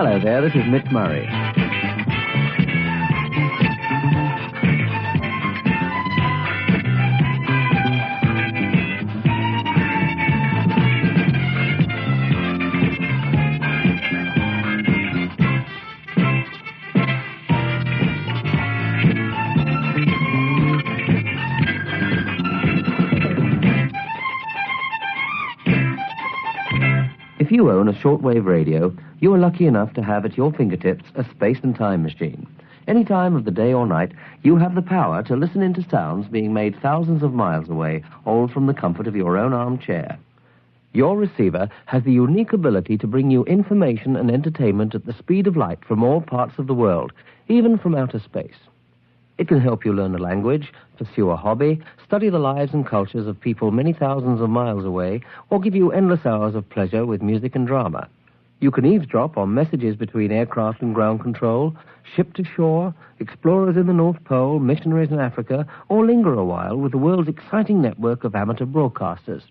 Hello there, this is Mitch Murray. If you own a shortwave radio, you are lucky enough to have at your fingertips a space and time machine. Any time of the day or night, you have the power to listen into sounds being made thousands of miles away, all from the comfort of your own armchair. Your receiver has the unique ability to bring you information and entertainment at the speed of light from all parts of the world, even from outer space. It can help you learn a language, pursue a hobby, study the lives and cultures of people many thousands of miles away, or give you endless hours of pleasure with music and drama. You can eavesdrop on messages between aircraft and ground control, ship to shore, explorers in the North Pole, missionaries in Africa, or linger a while with the world's exciting network of amateur broadcasters.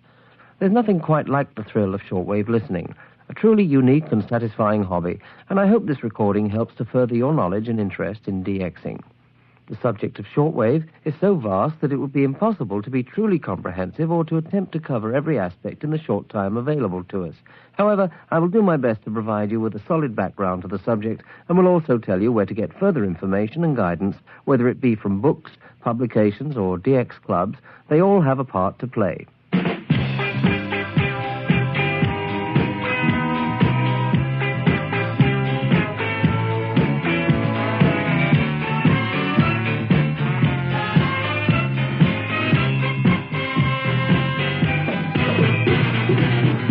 There's nothing quite like the thrill of shortwave listening, a truly unique and satisfying hobby, and I hope this recording helps to further your knowledge and interest in DXing. The subject of shortwave is so vast that it would be impossible to be truly comprehensive or to attempt to cover every aspect in the short time available to us. However, I will do my best to provide you with a solid background to the subject and will also tell you where to get further information and guidance, whether it be from books, publications, or DX clubs. They all have a part to play.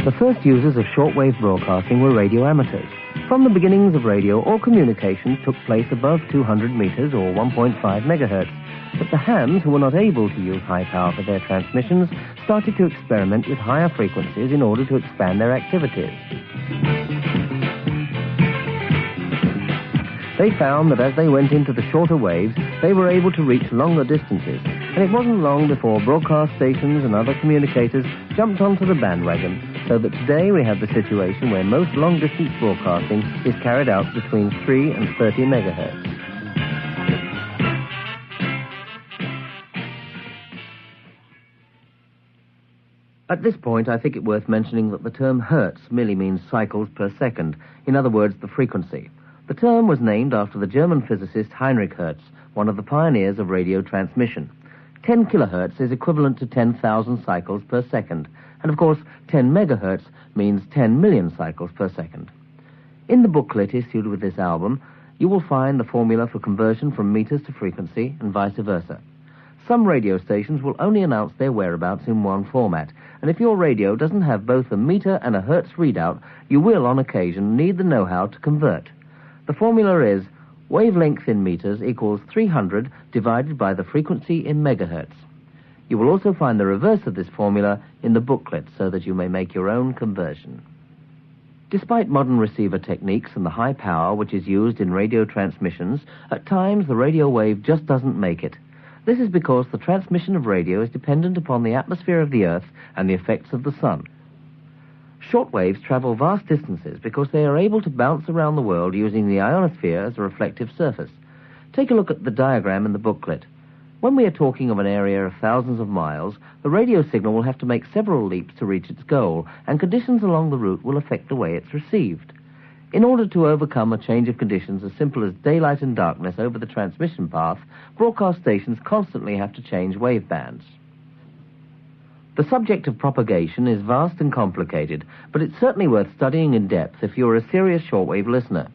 The first users of shortwave broadcasting were radio amateurs. From the beginnings of radio, all communication took place above 200 meters or 1.5 megahertz. But the hams who were not able to use high power for their transmissions started to experiment with higher frequencies in order to expand their activities. They found that as they went into the shorter waves, they were able to reach longer distances. And it wasn't long before broadcast stations and other communicators jumped onto the bandwagon, so that today we have the situation where most long-distance broadcasting is carried out between 3 and 30 megahertz. At this point, I think it worth mentioning that the term hertz merely means cycles per second, in other words, the frequency. The term was named after the German physicist Heinrich Hertz, one of the pioneers of radio transmission. 10 kilohertz is equivalent to 10,000 cycles per second, and of course 10 megahertz means 10 million cycles per second. In the booklet issued with this album, you will find the formula for conversion from meters to frequency and vice versa. Some radio stations will only announce their whereabouts in one format, and if your radio doesn't have both a meter and a hertz readout, you will on occasion need the know-how to convert. The formula is wavelength in meters equals 300 divided by the frequency in megahertz. You will also find the reverse of this formula in the booklet so that you may make your own conversion. Despite modern receiver techniques and the high power which is used in radio transmissions, at times the radio wave just doesn't make it. This is because the transmission of radio is dependent upon the atmosphere of the Earth and the effects of the sun. Shortwaves travel vast distances because they are able to bounce around the world using the ionosphere as a reflective surface. Take a look at the diagram in the booklet. When we are talking of an area of thousands of miles, the radio signal will have to make several leaps to reach its goal, and conditions along the route will affect the way it's received. In order to overcome a change of conditions as simple as daylight and darkness over the transmission path, broadcast stations constantly have to change wave bands. The subject of propagation is vast and complicated, but it's certainly worth studying in depth if you're a serious shortwave listener.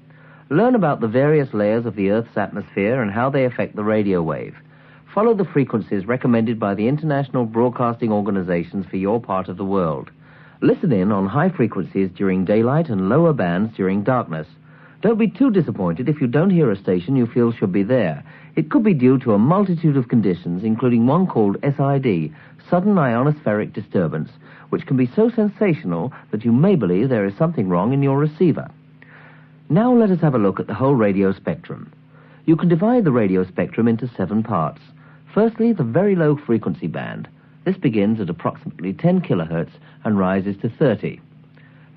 Learn about the various layers of the Earth's atmosphere and how they affect the radio wave. Follow the frequencies recommended by the international broadcasting organizations for your part of the world. Listen in on high frequencies during daylight and lower bands during darkness. Don't be too disappointed if you don't hear a station you feel should be there. It could be due to a multitude of conditions, including one called SID, sudden ionospheric disturbance, which can be so sensational that you may believe there is something wrong in your receiver. Now let us have a look at the whole radio spectrum. You can divide the radio spectrum into 7 parts. Firstly, the very low frequency band. This begins at approximately 10 kilohertz and rises to 30.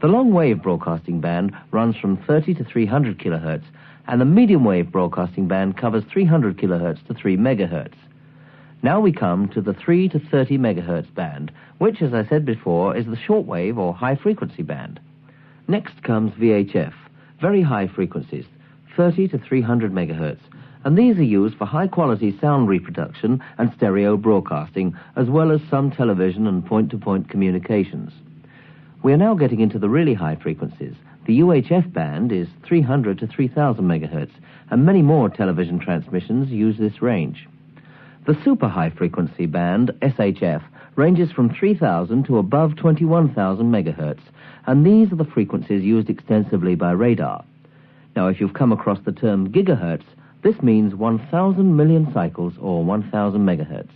The long-wave broadcasting band runs from 30 to 300 kilohertz, and the medium-wave broadcasting band covers 300 kilohertz to 3 megahertz. Now we come to the 3 to 30 megahertz band, which, as I said before, is the shortwave or high-frequency band. Next comes VHF, very high frequencies, 30 to 300 megahertz, and these are used for high-quality sound reproduction and stereo broadcasting, as well as some television and point-to-point communications. We are now getting into the really high frequencies. The UHF band is 300 to 3,000 megahertz, and many more television transmissions use this range. The super high-frequency band, SHF, ranges from 3,000 to above 21,000 megahertz, and these are the frequencies used extensively by radar. Now, if you've come across the term gigahertz, this means 1,000 million cycles, or 1,000 megahertz.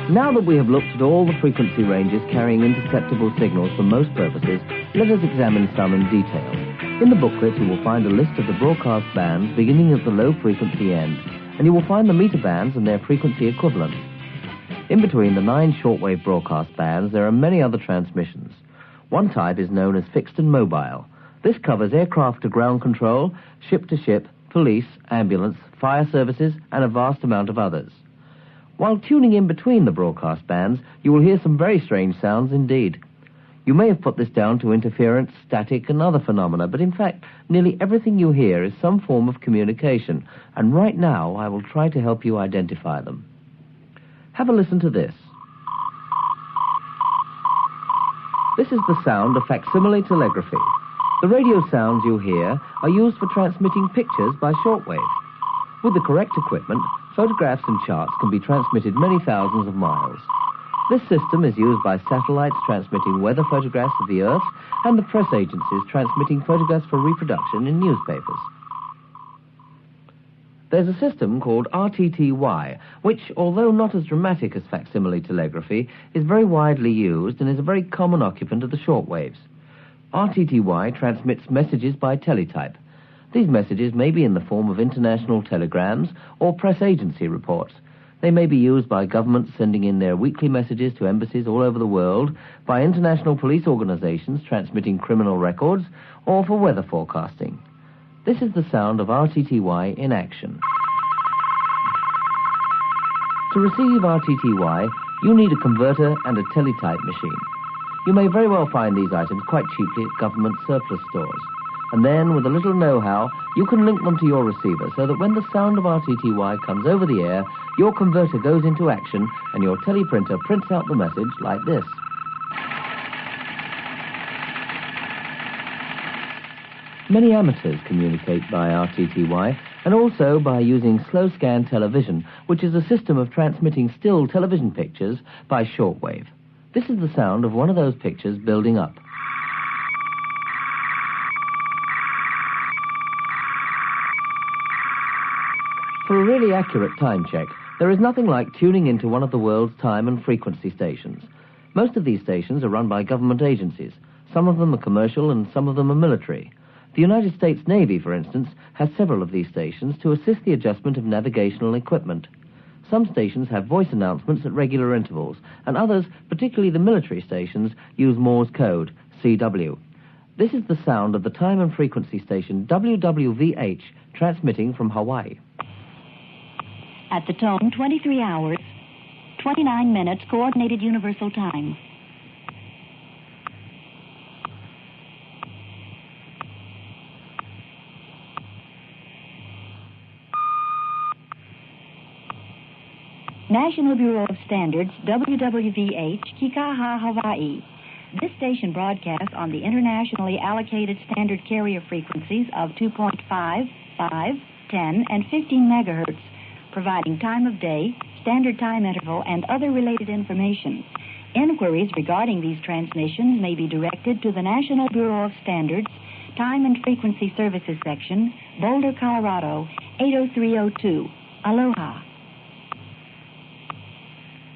Now that we have looked at all the frequency ranges carrying interceptable signals for most purposes, let us examine some in detail. In the booklet, you will find a list of the broadcast bands beginning at the low-frequency end, and you will find the meter bands and their frequency equivalents. In between the 9 shortwave broadcast bands, there are many other transmissions. One type is known as fixed and mobile. This covers aircraft-to-ground control, ship-to-ship, police, ambulance, fire services, and a vast amount of others. While tuning in between the broadcast bands, you will hear some very strange sounds indeed. You may have put this down to interference, static, and other phenomena, but in fact, nearly everything you hear is some form of communication, and right now I will try to help you identify them. Have a listen to this. This is the sound of facsimile telegraphy. The radio sounds you hear are used for transmitting pictures by shortwave. With the correct equipment, photographs and charts can be transmitted many thousands of miles. This system is used by satellites transmitting weather photographs of the Earth and the press agencies transmitting photographs for reproduction in newspapers. There's a system called RTTY, which, although not as dramatic as facsimile telegraphy, is very widely used and is a very common occupant of the shortwaves. RTTY transmits messages by teletype. These messages may be in the form of international telegrams or press agency reports. They may be used by governments sending in their weekly messages to embassies all over the world, by international police organizations transmitting criminal records, or for weather forecasting. This is the sound of RTTY in action. To receive RTTY, you need a converter and a teletype machine. You may very well find these items quite cheaply at government surplus stores. And then, with a little know-how, you can link them to your receiver so that when the sound of RTTY comes over the air, your converter goes into action and your teleprinter prints out the message like this. Many amateurs communicate by RTTY and also by using slow-scan television, which is a system of transmitting still television pictures by shortwave. This is the sound of one of those pictures building up. For a really accurate time check, there is nothing like tuning into one of the world's time and frequency stations. Most of these stations are run by government agencies. Some of them are commercial and some of them are military. The United States Navy, for instance, has several of these stations to assist the adjustment of navigational equipment. Some stations have voice announcements at regular intervals, and others, particularly the military stations, use Morse code, CW. This is the sound of the time and frequency station WWVH transmitting from Hawaii. At the tone, 23 hours, 29 minutes, Coordinated Universal Time. National Bureau of Standards, WWVH, Kikaha, Hawaii. This station broadcasts on the internationally allocated standard carrier frequencies of 2.5, 5, 10, and 15 megahertz, providing time of day, standard time interval, and other related information. Inquiries regarding these transmissions may be directed to the National Bureau of Standards, Time and Frequency Services Section, Boulder, Colorado, 80302. Aloha.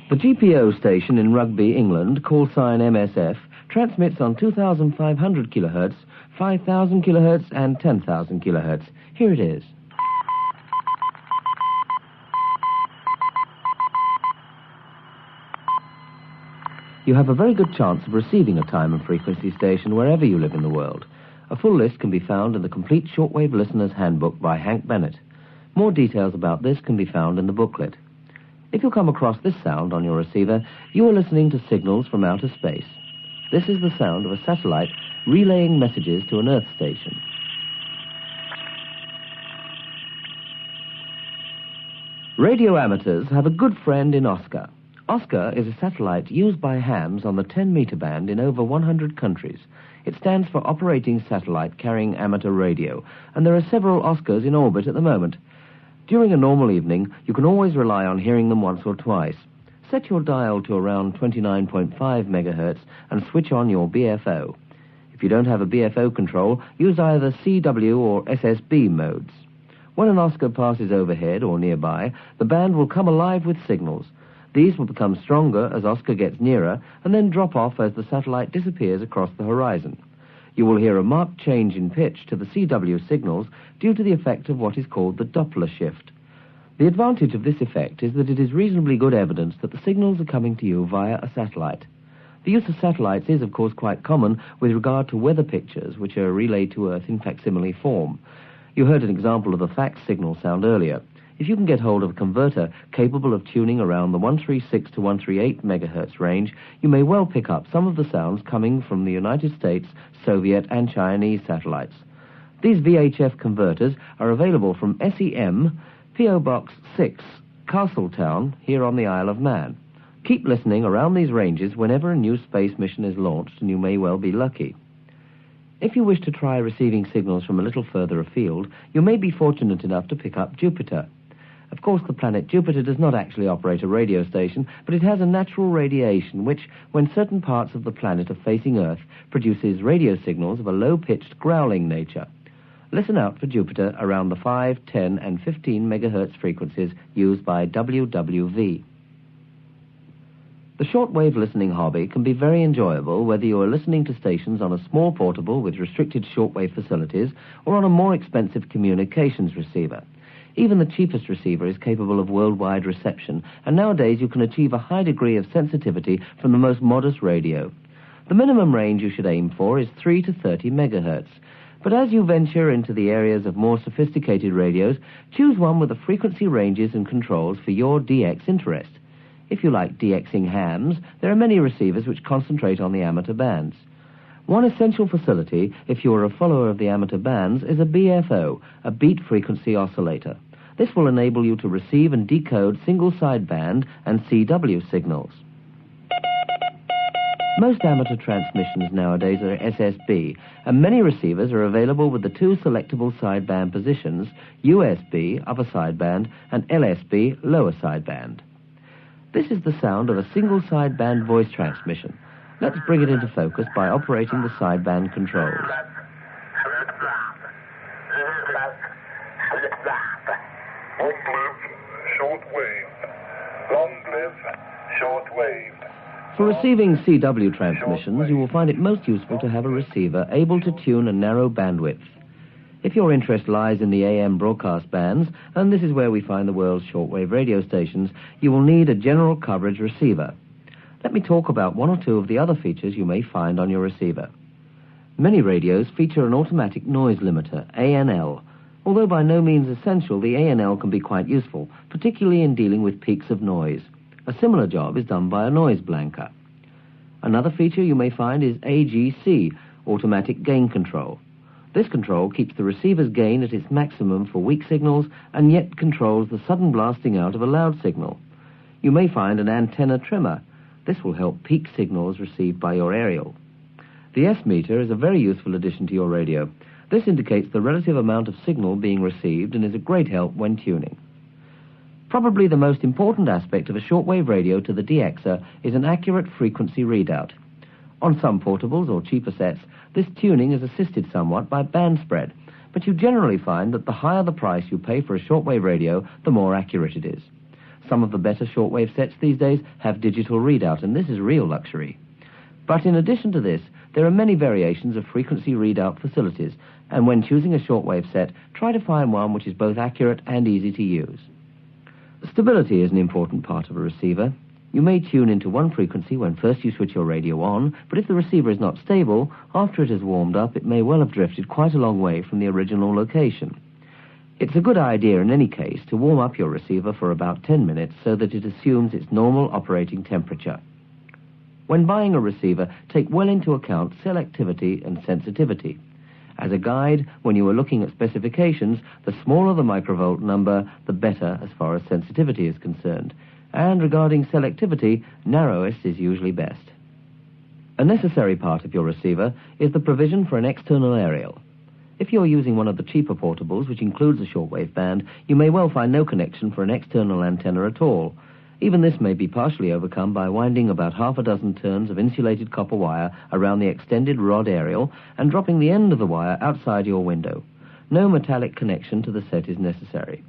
The GPO station in Rugby, England, call sign MSF, transmits on 2,500 kilohertz, 5,000 kilohertz, and 10,000 kilohertz. Here it is. You have a very good chance of receiving a time and frequency station wherever you live in the world. A full list can be found in the Complete Shortwave Listener's Handbook by Hank Bennett. More details about this can be found in the booklet. If you come across this sound on your receiver, you are listening to signals from outer space. This is the sound of a satellite relaying messages to an Earth station. Radio amateurs have a good friend in Oscar. Oscar is a satellite used by hams on the 10-meter band in over 100 countries. It stands for Operating Satellite Carrying Amateur Radio, and there are several Oscars in orbit at the moment. During a normal evening, you can always rely on hearing them once or twice. Set your dial to around 29.5 megahertz and switch on your BFO. If you don't have a BFO control, use either CW or SSB modes. When an Oscar passes overhead or nearby, the band will come alive with signals. These will become stronger as Oscar gets nearer and then drop off as the satellite disappears across the horizon. You will hear a marked change in pitch to the CW signals due to the effect of what is called the Doppler Shift. The advantage of this effect is that it is reasonably good evidence that the signals are coming to you via a satellite. The use of satellites is, of course, quite common with regard to weather pictures, which are relayed to Earth in facsimile form. You heard an example of the fax signal sound earlier. If you can get hold of a converter capable of tuning around the 136 to 138 megahertz range, you may well pick up some of the sounds coming from the United States, Soviet, and Chinese satellites. These VHF converters are available from SEM, P.O. Box 6, Castletown, here on the Isle of Man. Keep listening around these ranges whenever a new space mission is launched, and you may well be lucky. If you wish to try receiving signals from a little further afield, you may be fortunate enough to pick up Jupiter. Of course, the planet Jupiter does not actually operate a radio station, but it has a natural radiation which, when certain parts of the planet are facing Earth, produces radio signals of a low-pitched, growling nature. Listen out for Jupiter around the 5, 10, and 15 megahertz frequencies used by WWV. The shortwave listening hobby can be very enjoyable whether you are listening to stations on a small portable with restricted shortwave facilities or on a more expensive communications receiver. Even the cheapest receiver is capable of worldwide reception, and nowadays you can achieve a high degree of sensitivity from the most modest radio. The minimum range you should aim for is 3 to 30 megahertz. But as you venture into the areas of more sophisticated radios, choose one with the frequency ranges and controls for your DX interest. If you like DXing hams, there are many receivers which concentrate on the amateur bands. One essential facility, if you are a follower of the amateur bands, is a BFO, a beat frequency oscillator. This will enable you to receive and decode single sideband and CW signals. Most amateur transmissions nowadays are SSB, and many receivers are available with the two selectable sideband positions, USB, upper sideband, and LSB, lower sideband. This is the sound of a single sideband voice transmission. Let's bring it into focus by operating the sideband controls. Long live shortwave. For receiving CW transmissions, you will find it most useful to have a receiver able to tune a narrow bandwidth. If your interest lies in the AM broadcast bands, and this is where we find the world's shortwave radio stations, you will need a general coverage receiver. Let me talk about one or two of the other features you may find on your receiver. Many radios feature an automatic noise limiter, ANL. Although by no means essential, the ANL can be quite useful, particularly in dealing with peaks of noise. A similar job is done by a noise blanker. Another feature you may find is AGC, automatic gain control. This control keeps the receiver's gain at its maximum for weak signals and yet controls the sudden blasting out of a loud signal. You may find an antenna trimmer. This will help peak signals received by your aerial. The S-meter is a very useful addition to your radio. This indicates the relative amount of signal being received and is a great help when tuning. Probably the most important aspect of a shortwave radio to the DXer is an accurate frequency readout. On some portables or cheaper sets, this tuning is assisted somewhat by band spread, but you generally find that the higher the price you pay for a shortwave radio, the more accurate it is. Some of the better shortwave sets these days have digital readout, and this is real luxury. But in addition to this, there are many variations of frequency readout facilities, and when choosing a shortwave set, try to find one which is both accurate and easy to use. Stability is an important part of a receiver. You may tune into one frequency when first you switch your radio on, but if the receiver is not stable, after it has warmed up, it may well have drifted quite a long way from the original location. It's a good idea in any case to warm up your receiver for about 10 minutes so that it assumes its normal operating temperature. When buying a receiver, take well into account selectivity and sensitivity. As a guide, when you are looking at specifications, the smaller the microvolt number, the better as far as sensitivity is concerned. And regarding selectivity, narrowest is usually best. A necessary part of your receiver is the provision for an external aerial. If you're using one of the cheaper portables, which includes a shortwave band, you may well find no connection for an external antenna at all. Even this may be partially overcome by winding about half a dozen turns of insulated copper wire around the extended rod aerial and dropping the end of the wire outside your window. No metallic connection to the set is necessary.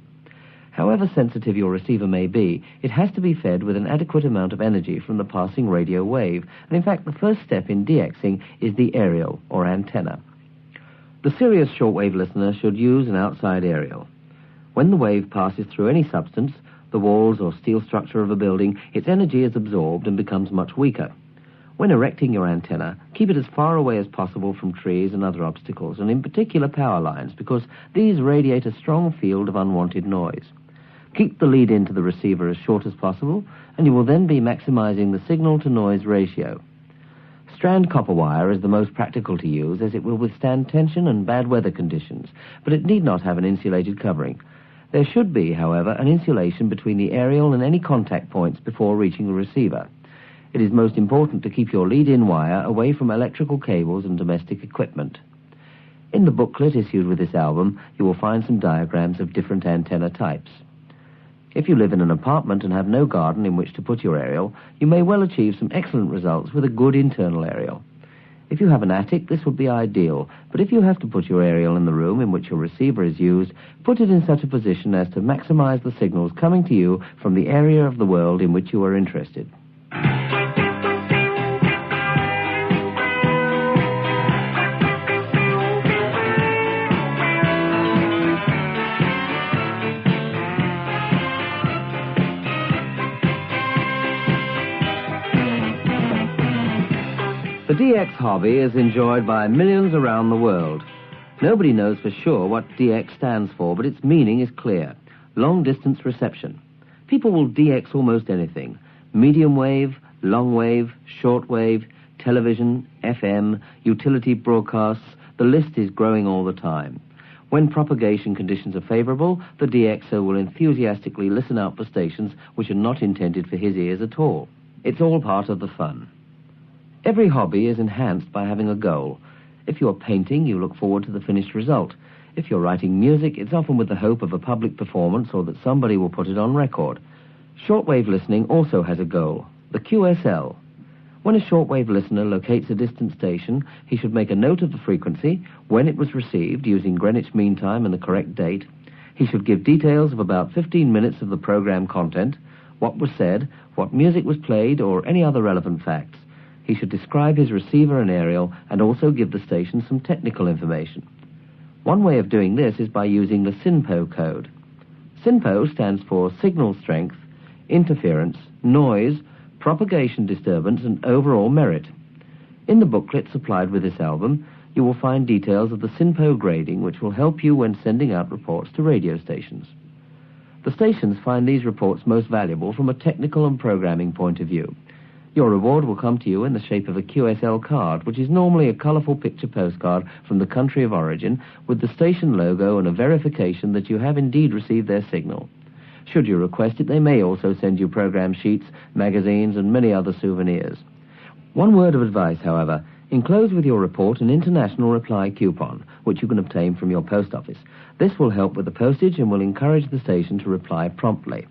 However sensitive your receiver may be, it has to be fed with an adequate amount of energy from the passing radio wave, and in fact the first step in DXing is the aerial, or antenna. The serious shortwave listener should use an outside aerial. When the wave passes through any substance, the walls or steel structure of a building, its energy is absorbed and becomes much weaker. When erecting your antenna, keep it as far away as possible from trees and other obstacles, and in particular power lines, because these radiate a strong field of unwanted noise. Keep the lead into the receiver as short as possible, and you will then be maximizing the signal-to-noise ratio. Strand copper wire is the most practical to use, as it will withstand tension and bad weather conditions, but it need not have an insulated covering. There should be, however, an insulation between the aerial and any contact points before reaching the receiver. It is most important to keep your lead-in wire away from electrical cables and domestic equipment. In the booklet issued with this album, you will find some diagrams of different antenna types. If you live in an apartment and have no garden in which to put your aerial, you may well achieve some excellent results with a good internal aerial. If you have an attic, this would be ideal, but if you have to put your aerial in the room in which your receiver is used, put it in such a position as to maximize the signals coming to you from the area of the world in which you are interested. The DX hobby is enjoyed by millions around the world. Nobody knows for sure what DX stands for, but its meaning is clear. Long-distance reception. People will DX almost anything. Medium wave, long wave, short wave, television, FM, utility broadcasts. The list is growing all the time. When propagation conditions are favorable, the DXer will enthusiastically listen out for stations which are not intended for his ears at all. It's all part of the fun. Every hobby is enhanced by having a goal. If you're painting, you look forward to the finished result. If you're writing music, it's often with the hope of a public performance or that somebody will put it on record. Shortwave listening also has a goal, the QSL. When a shortwave listener locates a distant station, he should make a note of the frequency, when it was received using Greenwich Mean Time and the correct date. He should give details of about 15 minutes of the program content, what was said, what music was played, or any other relevant facts. He should describe his receiver and aerial and also give the station some technical information. One way of doing this is by using the SINPO code. SINPO stands for signal strength, interference, noise, propagation disturbance, and overall merit. In the booklet supplied with this album, you will find details of the SINPO grading, which will help you when sending out reports to radio stations. The stations find these reports most valuable from a technical and programming point of view. Your reward will come to you in the shape of a QSL card, which is normally a colourful picture postcard from the country of origin with the station logo and a verification that you have indeed received their signal. Should you request it, they may also send you program sheets, magazines, and many other souvenirs. One word of advice, however. Enclose with your report an international reply coupon, which you can obtain from your post office. This will help with the postage and will encourage the station to reply promptly.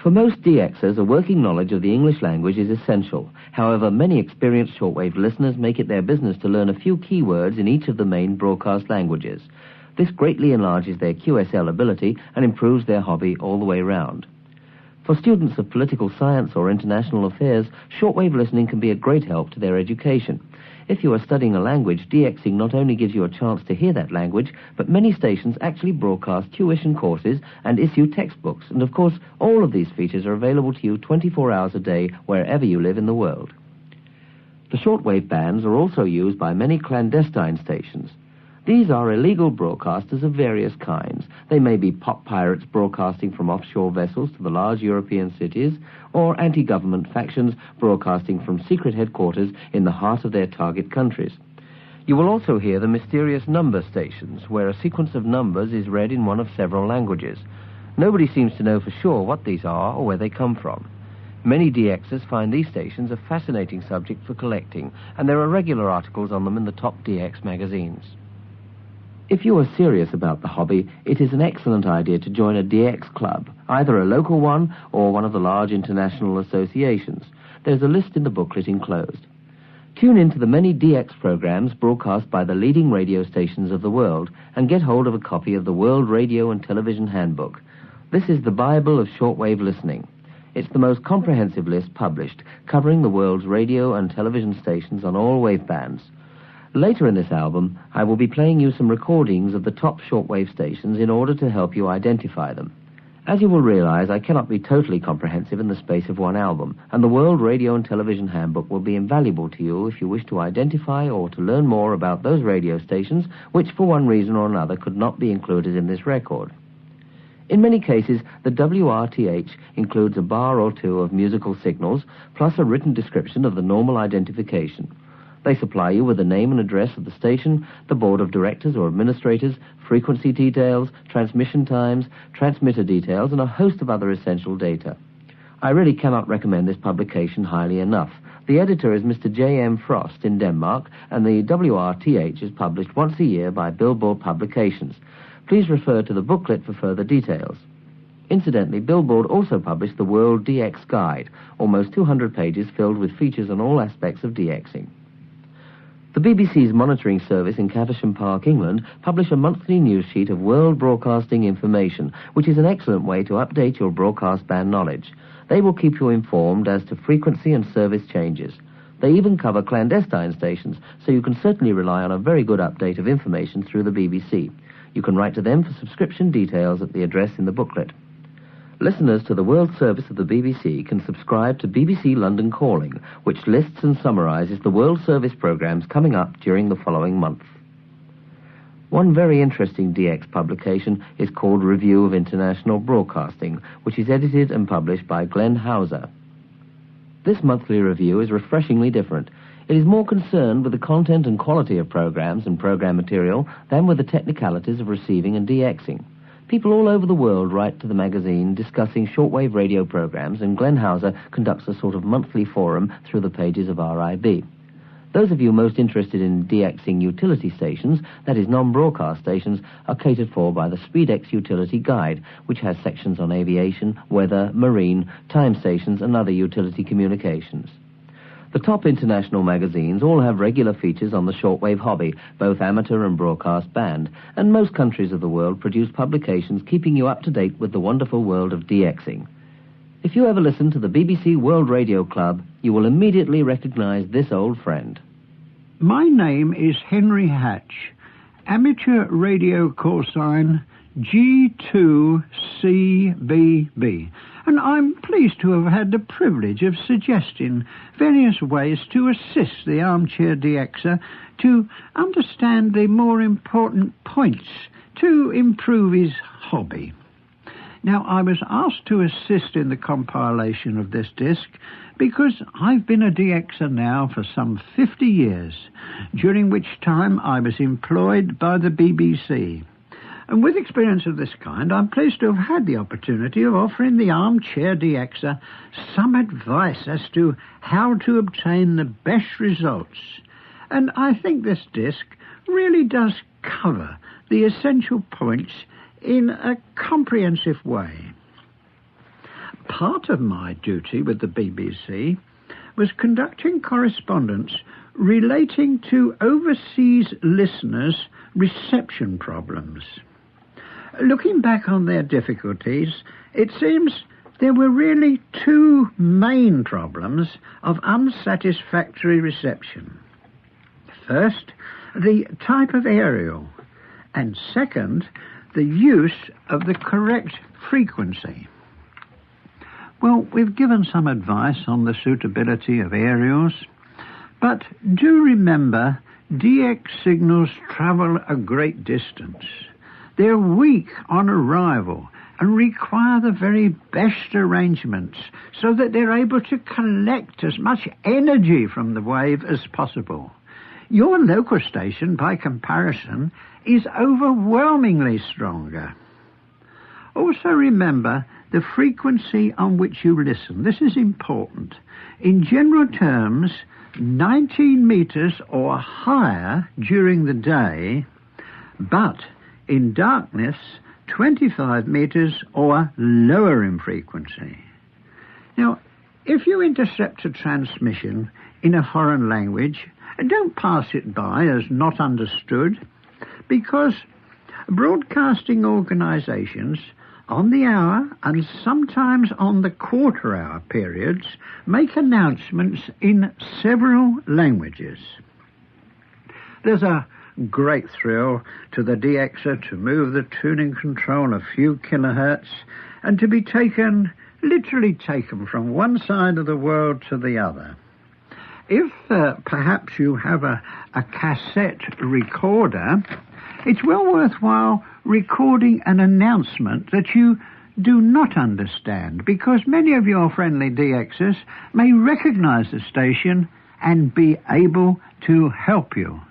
For most DXers, a working knowledge of the English language is essential. However, many experienced shortwave listeners make it their business to learn a few key words in each of the main broadcast languages. This greatly enlarges their QSL ability and improves their hobby all the way round. For students of political science or international affairs, shortwave listening can be a great help to their education. If you are studying a language, DXing not only gives you a chance to hear that language, but many stations actually broadcast tuition courses and issue textbooks. And of course, all of these features are available to you 24 hours a day, wherever you live in the world. The shortwave bands are also used by many clandestine stations. These are illegal broadcasters of various kinds. They may be pop pirates broadcasting from offshore vessels to the large European cities, or anti-government factions broadcasting from secret headquarters in the heart of their target countries. You will also hear the mysterious number stations, where a sequence of numbers is read in one of several languages. Nobody seems to know for sure what these are or where they come from. Many DXers find these stations a fascinating subject for collecting, and there are regular articles on them in the top DX magazines. If you are serious about the hobby, it is an excellent idea to join a DX club, either a local one or one of the large international associations. There's a list in the booklet enclosed. Tune in to the many DX programs broadcast by the leading radio stations of the world and get hold of a copy of the World Radio and Television Handbook. This is the Bible of shortwave listening. It's the most comprehensive list published, covering the world's radio and television stations on all wavebands. Later in this album, I will be playing you some recordings of the top shortwave stations in order to help you identify them. As you will realize, I cannot be totally comprehensive in the space of one album, and the World Radio and Television Handbook will be invaluable to you if you wish to identify or to learn more about those radio stations which, for one reason or another, could not be included in this record. In many cases, the WRTH includes a bar or two of musical signals, plus a written description of the normal identification. They supply you with the name and address of the station, the board of directors or administrators, frequency details, transmission times, transmitter details, and a host of other essential data. I really cannot recommend this publication highly enough. The editor is Mr. J.M. Frost in Denmark, and the WRTH is published once a year by Billboard Publications. Please refer to the booklet for further details. Incidentally, Billboard also published the World DX Guide, almost 200 pages filled with features on all aspects of DXing. The BBC's monitoring service in Caversham Park, England, publish a monthly news sheet of world broadcasting information, which is an excellent way to update your broadcast band knowledge. They will keep you informed as to frequency and service changes. They even cover clandestine stations, so you can certainly rely on a very good update of information through the BBC. You can write to them for subscription details at the address in the booklet. Listeners to the World Service of the BBC can subscribe to BBC London Calling, which lists and summarises the World Service programmes coming up during the following month. One very interesting DX publication is called Review of International Broadcasting, which is edited and published by Glenn Hauser. This monthly review is refreshingly different. It is more concerned with the content and quality of programmes and programme material than with the technicalities of receiving and DXing. People all over the world write to the magazine discussing shortwave radio programs, and Glenn Hauser conducts a sort of monthly forum through the pages of RIB. Those of you most interested in DXing utility stations, that is non-broadcast stations, are catered for by the SpeedX Utility Guide, which has sections on aviation, weather, marine, time stations, and other utility communications. The top international magazines all have regular features on the shortwave hobby, both amateur and broadcast band, and most countries of the world produce publications keeping you up to date with the wonderful world of DXing. If you ever listen to the BBC World Radio Club, you will immediately recognize this old friend. My name is Henry Hatch, amateur radio call sign G2CBB, and I'm pleased to have had the privilege of suggesting various ways to assist the armchair DXer to understand the more important points to improve his hobby. Now, I was asked to assist in the compilation of this disc because I've been a DXer now for some 50 years, during which time I was employed by the BBC. And with experience of this kind, I'm pleased to have had the opportunity of offering the armchair DXer some advice as to how to obtain the best results. And I think this disc really does cover the essential points in a comprehensive way. Part of my duty with the BBC was conducting correspondence relating to overseas listeners' reception problems. Looking back on their difficulties, it seems there were really two main problems of unsatisfactory reception. First, the type of aerial, and second, the use of the correct frequency. Well, we've given some advice on the suitability of aerials, but do remember DX signals travel a great distance. They're weak on arrival and require the very best arrangements so that they're able to collect as much energy from the wave as possible. Your local station, by comparison, is overwhelmingly stronger. Also remember the frequency on which you listen. This is important. In general terms, 19 meters or higher during the day, but in darkness, 25 meters or lower in frequency. Now, if you intercept a transmission in a foreign language, don't pass it by as not understood, because broadcasting organizations on the hour and sometimes on the quarter-hour periods make announcements in several languages. There's a great thrill to the DXer to move the tuning control a few kilohertz and to be literally taken from one side of the world to the other. If perhaps you have a cassette recorder, it's well worthwhile recording an announcement that you do not understand, because many of your friendly DXers may recognize the station and be able to help you.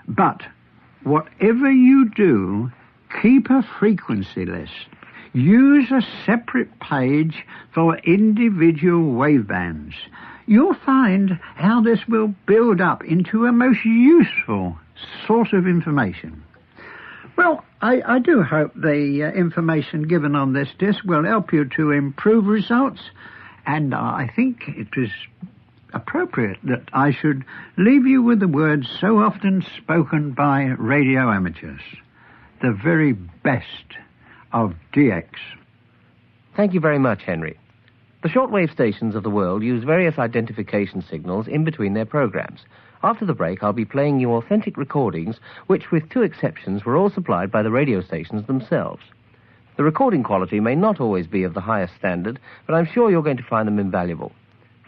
But whatever you do, keep a frequency list. Use a separate page for individual wavebands. You'll find how this will build up into a most useful source of information. Well, I do hope the information given on this disc will help you to improve results, and I think it is appropriate that I should leave you with the words so often spoken by radio amateurs: the very best of DX. Thank you very much, Henry. The shortwave stations of the world use various identification signals in between their programs. After the break, I'll be playing you authentic recordings, which, with two exceptions, were all supplied by the radio stations themselves. The recording quality may not always be of the highest standard, but I'm sure you're going to find them invaluable.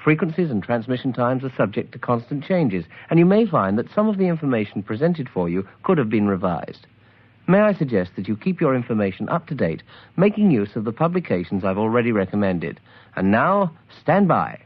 Frequencies and transmission times are subject to constant changes, and you may find that some of the information presented for you could have been revised. May I suggest that you keep your information up to date, making use of the publications I've already recommended. And now, stand by.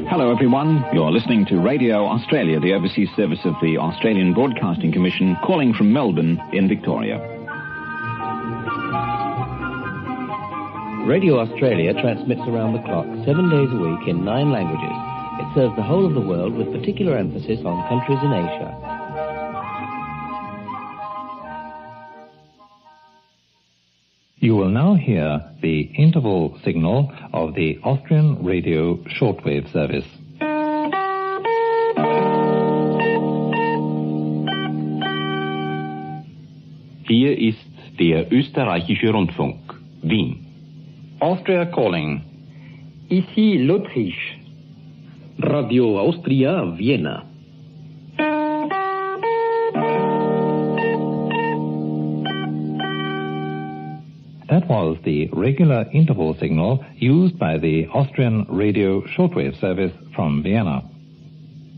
Hello everyone, you're listening to Radio Australia, the overseas service of the Australian Broadcasting Commission, calling from Melbourne in Victoria. Radio Australia transmits around the clock 7 days a week in 9 languages. It serves the whole of the world with particular emphasis on countries in Asia. You You will now hear the interval signal of the Austrian radio shortwave service. Hier ist der österreichische Rundfunk, Wien. Austria calling. Ici l'Autriche. Radio Austria, Vienna. That was the regular interval signal used by the Austrian radio shortwave service from Vienna.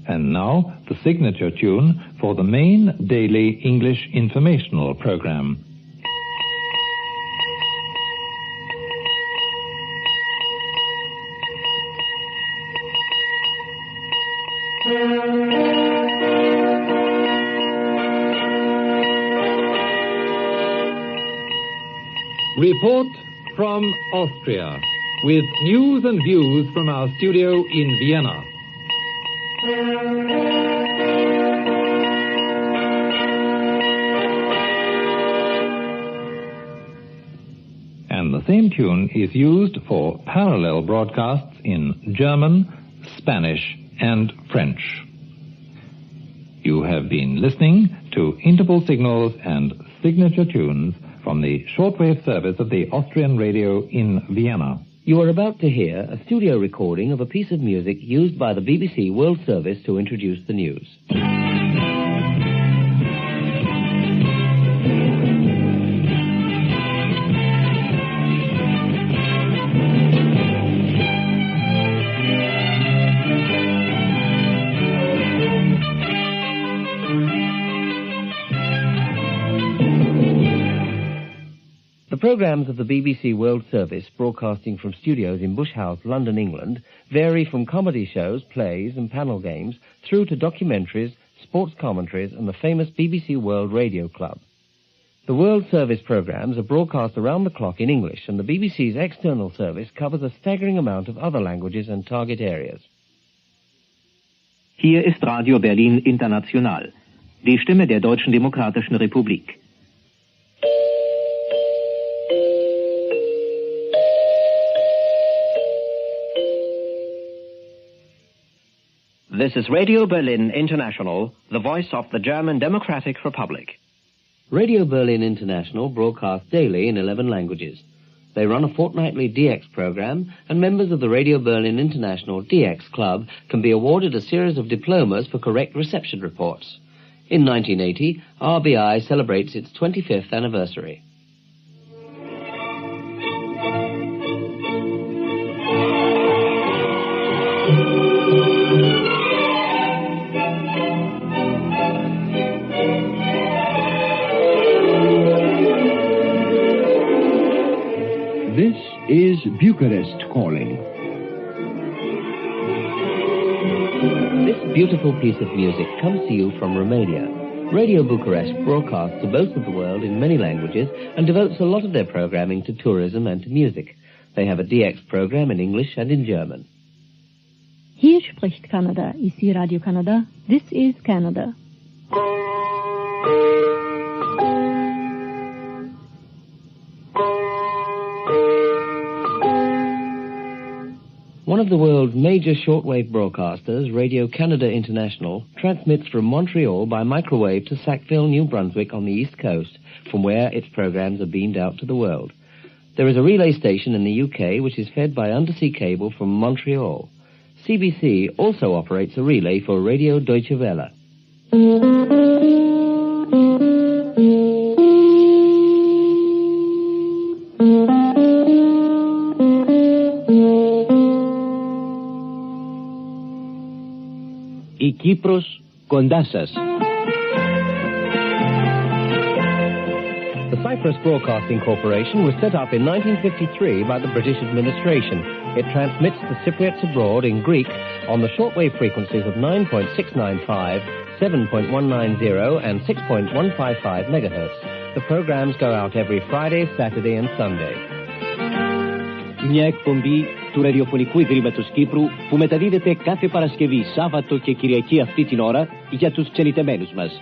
And now, the signature tune for the main daily English informational program. Report from Austria, with news and views from our studio in Vienna. And the same tune is used for parallel broadcasts in German, Spanish, and French. You have been listening to interval signals and signature tunes from the shortwave service of the Austrian radio in Vienna. You are about to hear a studio recording of a piece of music used by the BBC World Service to introduce the news. The programmes of the BBC World Service, broadcasting from studios in Bush House, London, England, vary from comedy shows, plays and panel games through to documentaries, sports commentaries and the famous BBC World Radio Club. The World Service programmes are broadcast around the clock in English, and the BBC's external service covers a staggering amount of other languages and target areas. Hier ist Radio Berlin International, die Stimme der Deutschen Demokratischen Republik. This is Radio Berlin International, the voice of the German Democratic Republic. Radio Berlin International broadcasts daily in 11 languages. They run a fortnightly DX program, and members of the Radio Berlin International DX Club can be awarded a series of diplomas for correct reception reports. In 1980, RBI celebrates its 25th anniversary. This is Bucharest calling. This beautiful piece of music comes to you from Romania. Radio Bucharest broadcasts to both of the world in many languages and devotes a lot of their programming to tourism and to music. They have a DX program in English and in German. Hier spricht Kanada. Ici Radio Canada. This is Canada. One of the world's major shortwave broadcasters, Radio Canada International, transmits from Montreal by microwave to Sackville, New Brunswick on the East Coast, from where its programs are beamed out to the world. There is a relay station in the UK which is fed by undersea cable from Montreal. CBC also operates a relay for Radio Deutsche Welle. Η Κύπρος κοντά σας. The Cyprus Broadcasting Corporation was set up in 1953 by the British administration. It transmits to Cypriots abroad in Greek on the shortwave frequencies of 9.695, 7.190 and 6.155 megahertz. The programs go out every Friday, Saturday and Sunday. Μια εκπομπή του ραδιοφωνικού Ιδρύματος Κύπρου που μεταδίδεται κάθε Παρασκευή, Σάββατο και Κυριακή αυτή την ώρα για τους ξενιτεμένους μας.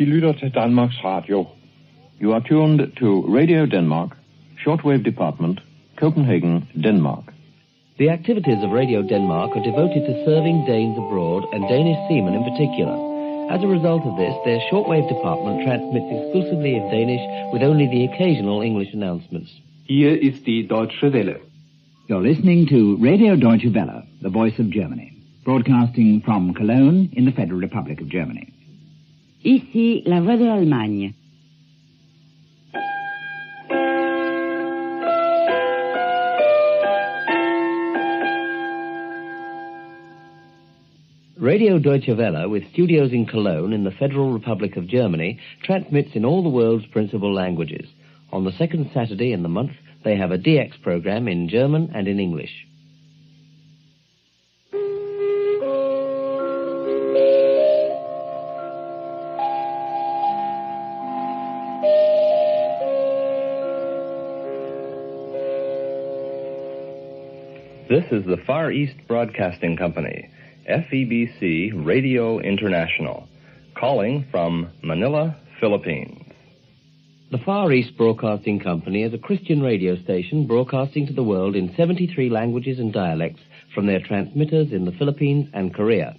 De lytter til Danmarks Radio. You are tuned to Radio Denmark, shortwave department, Copenhagen, Denmark. The activities of Radio Denmark are devoted to serving Danes abroad and Danish seamen in particular. As a result of this, their shortwave department transmits exclusively in Danish with only the occasional English announcements. Hier ist die Deutsche Welle. You're listening to Radio Deutsche Welle, the voice of Germany, broadcasting from Cologne in the Federal Republic of Germany. Ici la voix de l'Allemagne. Radio Deutsche Welle, with studios in Cologne in the Federal Republic of Germany, transmits in all the world's principal languages. On the second Saturday in the month, they have a DX program in German and in English. This is the Far East Broadcasting Company, FEBC Radio International, calling from Manila, Philippines. The Far East Broadcasting Company is a Christian radio station broadcasting to the world in 73 languages and dialects from their transmitters in the Philippines and Korea.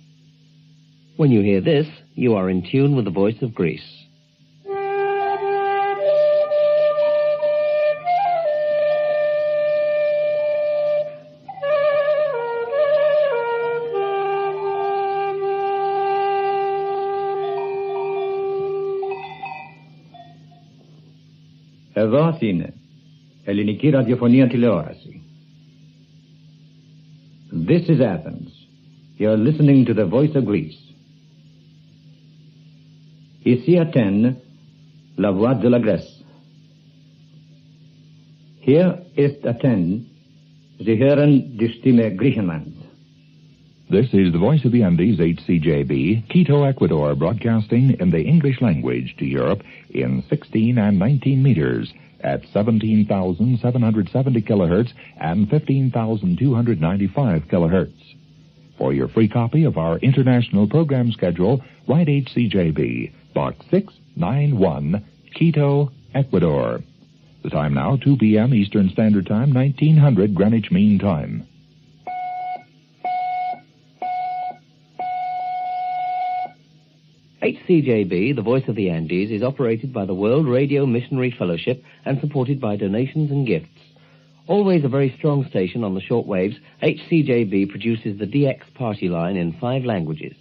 When you hear this, you are in tune with the voice of Greece. Εδώ είναι ελληνική ραδιοφωνία τηλεόραση. This is Athens. You're listening to the voice of Greece. Ici Athènes, la voix de la Grèce. Hier ist Athen, Sie hören die Stimme Griechenlands. This is the Voice of the Andes, HCJB, Quito, Ecuador, broadcasting in the English language to Europe in 16 and 19 meters at 17,770 kilohertz and 15,295 kilohertz. For your free copy of our international program schedule, write HCJB, Box 691, Quito, Ecuador. The time now, 2 p.m. Eastern Standard Time, 1900 Greenwich Mean Time. HCJB, the Voice of the Andes, is operated by the World Radio Missionary Fellowship and supported by donations and gifts. Always a very strong station on the shortwaves, HCJB produces the DX party line in 5 languages.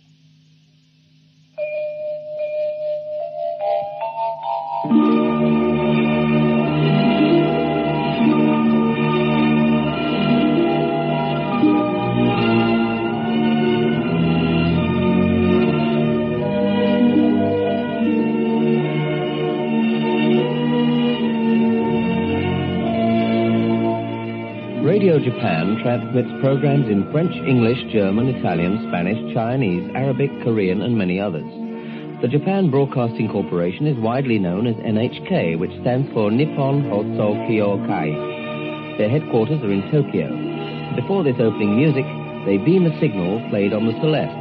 Radio Japan transmits programs in French, English, German, Italian, Spanish, Chinese, Arabic, Korean, and many others. The Japan Broadcasting Corporation is widely known as NHK, which stands for Nippon Hoso Kyokai. Their headquarters are in Tokyo. Before this opening music, they beam a signal played on the Celeste.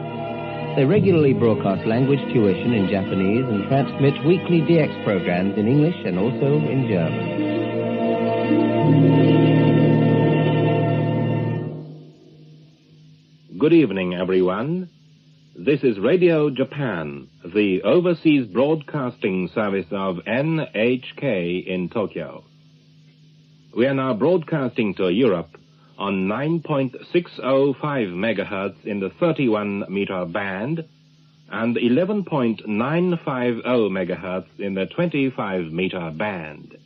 They regularly broadcast language tuition in Japanese and transmit weekly DX programs in English and also in German. Good evening, everyone. This is Radio Japan, the overseas broadcasting service of NHK in Tokyo. We are now broadcasting to Europe on 9.605 megahertz in the 31-meter band and 11.950 megahertz in the 25-meter band.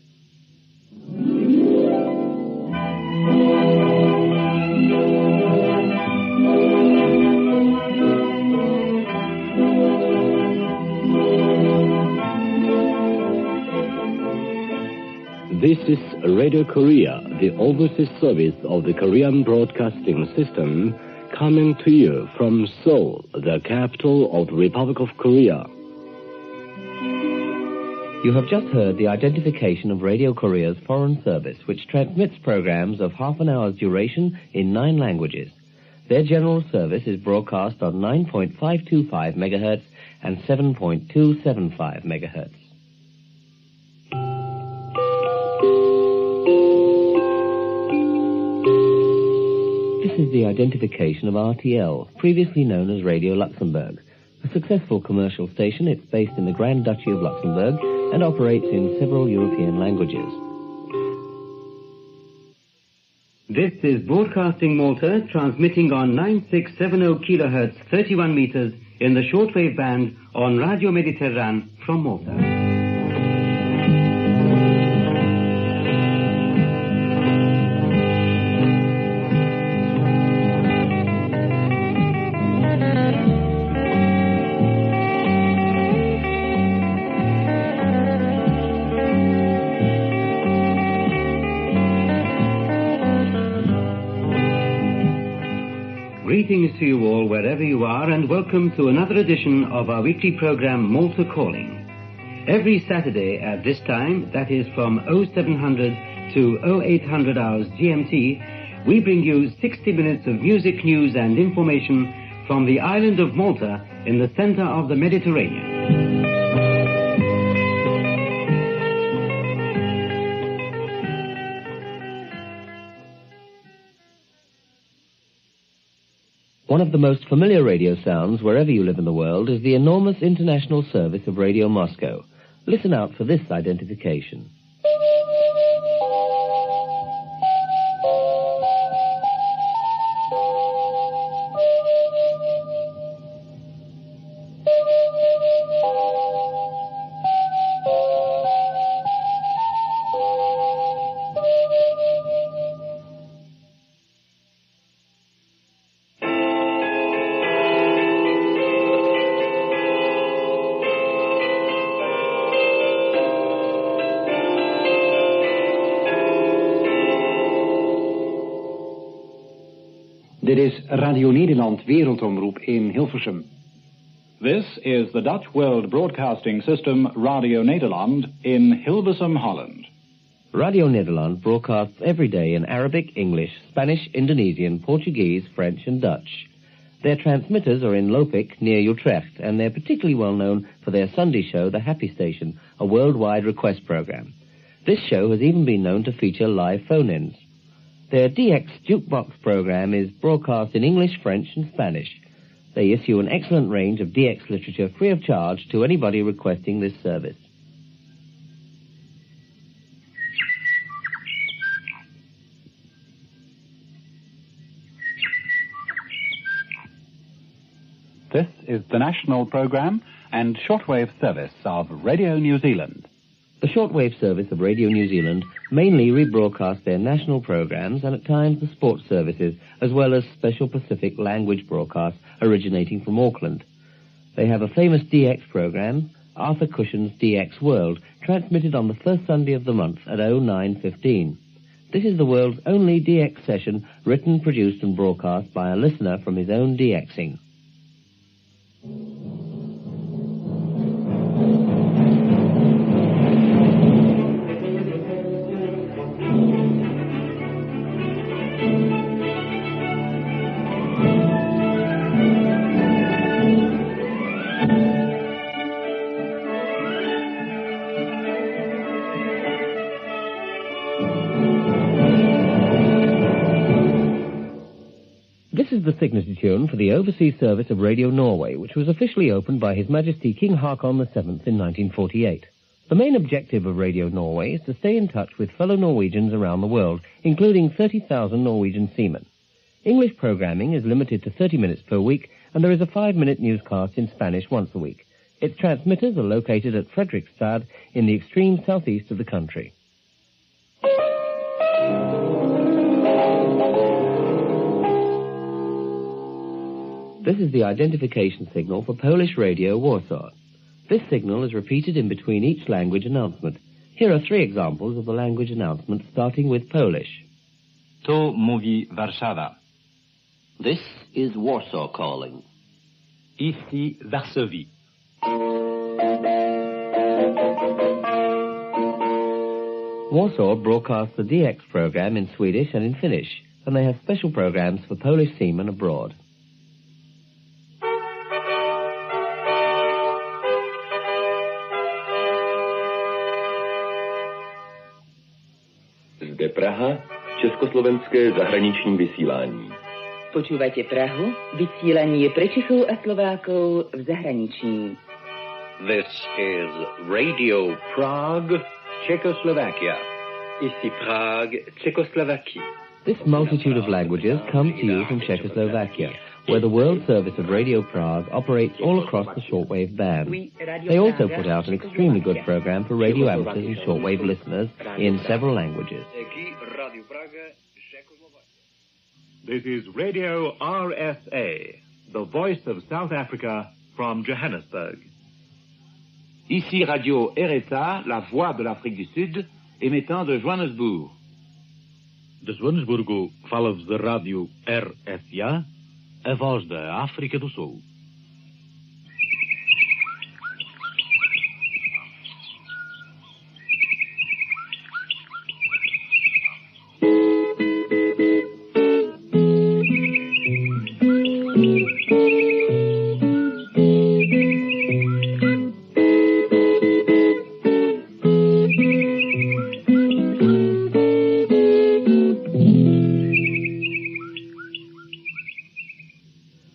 This is Radio Korea, the overseas service of the Korean Broadcasting System, coming to you from Seoul, the capital of the Republic of Korea. You have just heard the identification of Radio Korea's foreign service, which transmits programs of half an hour's duration in 9 languages. Their general service is broadcast on 9.525 megahertz and 7.275 megahertz. This is the identification of RTL, previously known as Radio Luxembourg. A successful commercial station, it's based in the Grand Duchy of Luxembourg and operates in several European languages. This is Broadcasting Malta, transmitting on 9670 kHz, 31 meters, in the shortwave band on Radio Mediterrane from Malta. Greetings to you all wherever you are, and welcome to another edition of our weekly program Malta Calling. Every Saturday at this time, that is from 0700 to 0800 hours GMT, we bring you 60 minutes of music, news and information from the island of Malta in the center of the Mediterranean. One of the most familiar radio sounds wherever you live in the world is the enormous international service of Radio Moscow. Listen out for this identification. Dit is Radio Nederland Wereldomroep in Hilversum. This is the Dutch World Broadcasting System, Radio Nederland, in Hilversum, Holland. Radio Nederland broadcasts every day in Arabic, English, Spanish, Indonesian, Portuguese, French and Dutch. Their transmitters are in Lopik, near Utrecht, and they're particularly well known for their Sunday show, The Happy Station, a worldwide request program. This show has even been known to feature live phone-ins. Their DX Jukebox program is broadcast in English, French and Spanish. They issue an excellent range of DX literature free of charge to anybody requesting this service. This is the national program and shortwave service of Radio New Zealand. The shortwave service of Radio New Zealand mainly rebroadcast their national programs and at times the sports services, as well as special Pacific language broadcasts originating from Auckland. They have a famous DX program, Arthur Cushion's DX World, transmitted on the first Sunday of the month at 09:15. This is the world's only DX session written, produced and broadcast by a listener from his own DXing. This is the signature tune for the overseas service of Radio Norway, which was officially opened by His Majesty King Haakon VII in 1948. The main objective of Radio Norway is to stay in touch with fellow Norwegians around the world, including 30,000 Norwegian seamen. English programming is limited to 30 minutes per week, and there is a 5-minute newscast in Spanish once a week. Its transmitters are located at Fredrikstad in the extreme southeast of the country. This is the identification signal for Polish Radio Warsaw. This signal is repeated in between each language announcement. Here are 3 examples of the language announcement starting with Polish. Tu mówi Warszawa. This is Warsaw calling. Ici Varsovie. Warsaw broadcasts the DX program in Swedish and in Finnish, and they have special programs for Polish seamen abroad. Praha, československé zahraniční vysílání. Počúvate Prahu, vysielanie pre Čechov a Slovákov v zahraničí. This is Radio Prague, Czechoslovakia. Ici Prague, Czechoslovakie. This multitude of languages comes to you from Czechoslovakia, where the World Service of Radio Prague operates all across the shortwave band. They also put out an extremely good program for radio amateurs and shortwave listeners in several languages. This is Radio RSA, the voice of South Africa from Johannesburg. Ici Radio RSA, la voix de l'Afrique du Sud, émettant de Johannesburg. De Joanesburgo fala-vos da Rádio RSA, a voz da África do Sul.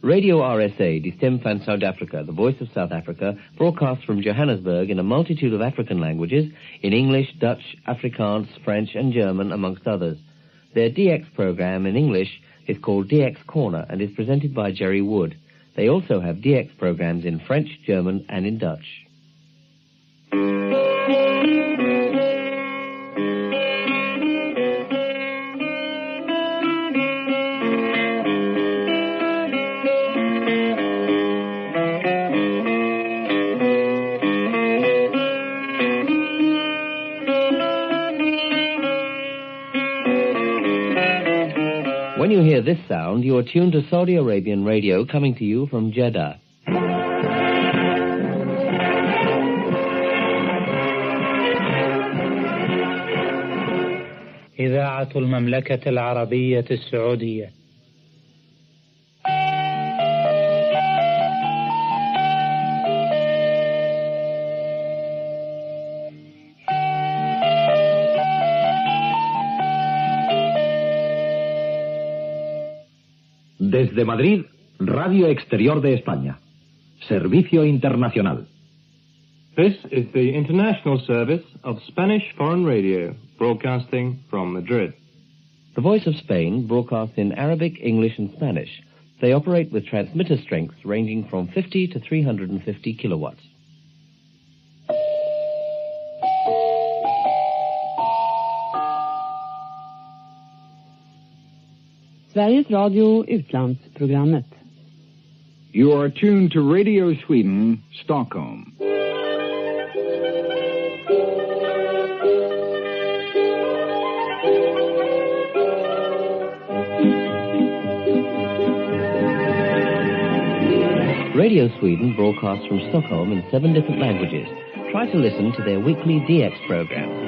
Radio RSA, Die Stem van South Africa, the voice of South Africa, broadcasts from Johannesburg in a multitude of African languages, in English, Dutch, Afrikaans, French and German, amongst others. Their DX program in English is called DX Corner and is presented by Jerry Wood. They also have DX programs in French, German and in Dutch. When you hear this sound, you are tuned to Saudi Arabian radio coming to you from Jeddah. إذاعة المملكة العربية السعودية. Desde Madrid, Radio Exterior de España. Servicio Internacional. This is the international service of Spanish Foreign Radio, broadcasting from Madrid. The Voice of Spain broadcasts in Arabic, English and Spanish. They operate with transmitter strengths ranging from 50 to 350 kilowatts. Sveriges Radio utlandsprogrammet. You are tuned to Radio Sweden, Stockholm. Radio Sweden broadcasts from Stockholm in 7 different languages. Try to listen to their weekly DX program.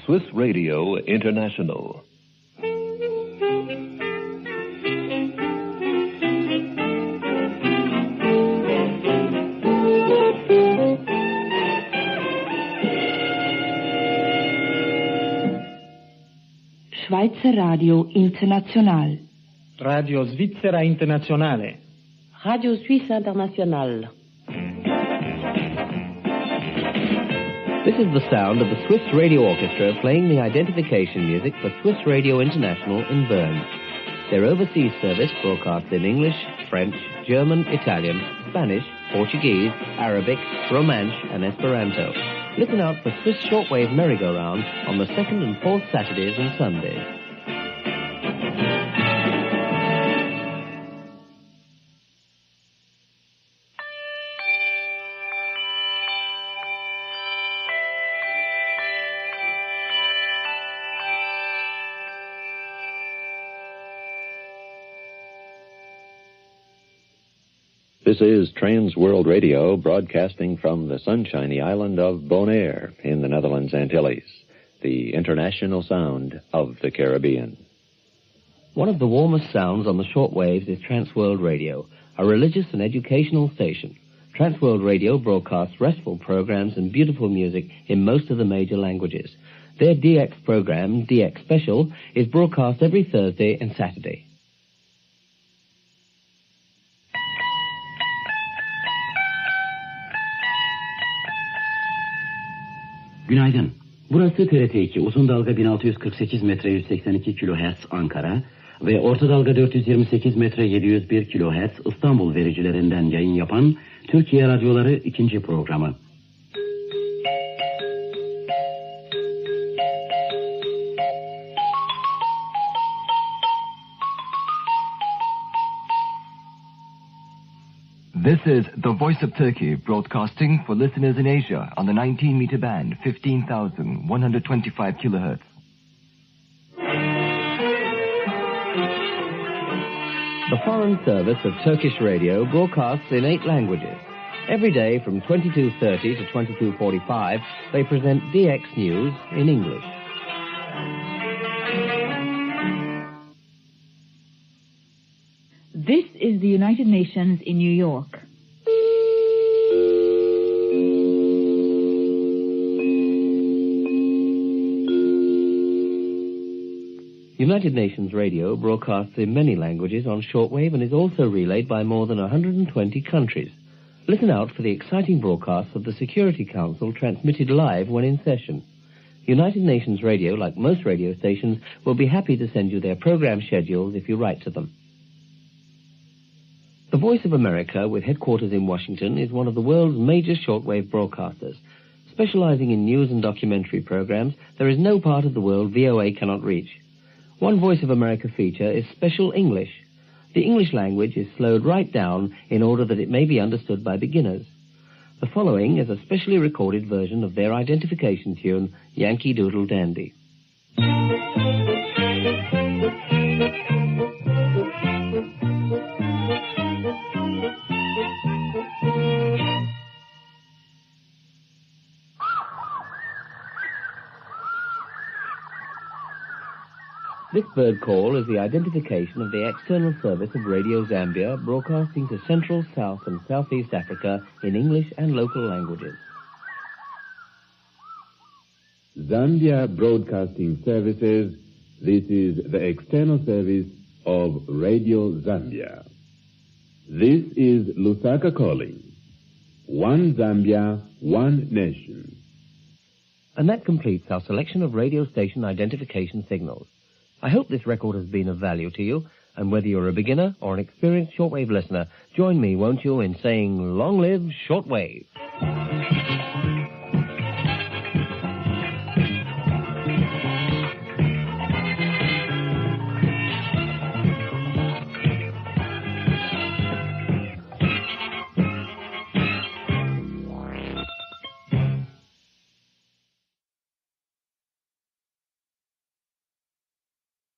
Swiss Radio International. Schweizer Radio International. Radio Svizzera Internazionale. Radio Suisse Internationale. This is the sound of the Swiss Radio Orchestra playing the identification music for Swiss Radio International in Bern. Their overseas service broadcasts in English, French, German, Italian, Spanish, Portuguese, Arabic, Romansh and Esperanto. Listen out for Swiss shortwave merry-go-round on the 2nd and 4th Saturdays and Sundays. This is Trans World Radio, broadcasting from the sunshiny island of Bonaire in the Netherlands Antilles, the international sound of the Caribbean. One of the warmest sounds on the shortwaves is Trans World Radio, a religious and educational station. Trans World Radio broadcasts restful programs and beautiful music in most of the major languages. Their DX program, DX Special, is broadcast every Thursday and Saturday. Günaydın. Burası TRT2 uzun dalga 1648 metre 182 kHz Ankara ve orta dalga 428 metre 701 kHz İstanbul vericilerinden yayın yapan Türkiye Radyoları 2. programı. This is the Voice of Turkey, broadcasting for listeners in Asia on the 19-meter band, 15,125 kilohertz. The Foreign Service of Turkish Radio broadcasts in 8 languages. Every day from 22:30 to 22:45, they present DX News in English. This is the United Nations in New York. United Nations Radio broadcasts in many languages on shortwave and is also relayed by more than 120 countries. Listen out for the exciting broadcasts of the Security Council transmitted live when in session. United Nations Radio, like most radio stations, will be happy to send you their program schedules if you write to them. The Voice of America, with headquarters in Washington, is one of the world's major shortwave broadcasters. Specializing in news and documentary programs, there is no part of the world VOA cannot reach. One Voice of America feature is Special English. The English language is slowed right down in order that it may be understood by beginners. The following is a specially recorded version of their identification tune, Yankee Doodle Dandy. This bird call is the identification of the external service of Radio Zambia, broadcasting to Central, South and Southeast Africa in English and local languages. Zambia Broadcasting Services, this is the external service of Radio Zambia. This is Lusaka calling. One Zambia, one nation. And that completes our selection of radio station identification signals. I hope this record has been of value to you, and whether you're a beginner or an experienced shortwave listener, join me, won't you, in saying, long live shortwave.